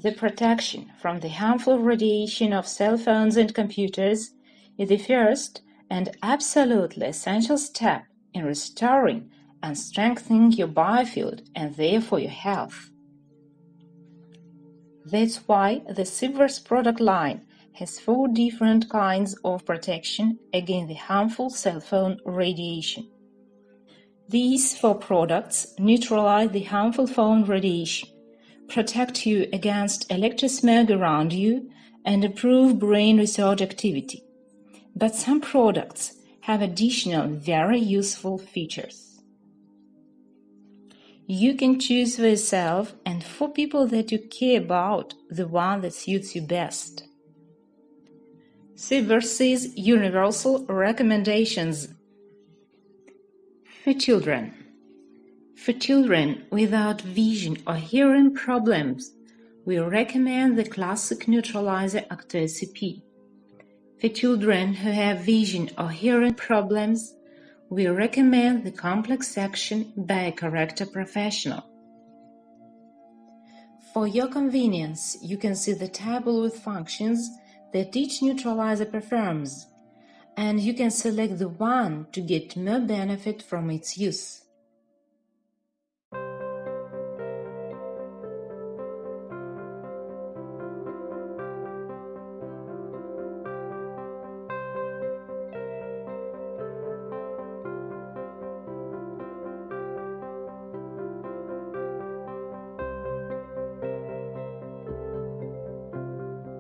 The protection from the harmful radiation of cell phones and computers is the first and absolutely essential step in restoring and strengthening your biofield and therefore your health. That's why the SIBVERS product line has 4 different kinds of protection against the harmful cell phone radiation. These 4 products neutralize the harmful phone radiation, protect you against electrosmog around you, and improve brain research activity. But some products have additional very useful features. You can choose for yourself and for people that you care about the one that suits you best. SIBVERS' universal recommendations. For children. For children without vision or hearing problems, we recommend the classic neutralizer Acto-SCP. For children who have vision or hearing problems, we recommend the complex section by a corrector professional. For your convenience, you can see the table with functions that each neutralizer performs, and you can select the one to get more benefit from its use.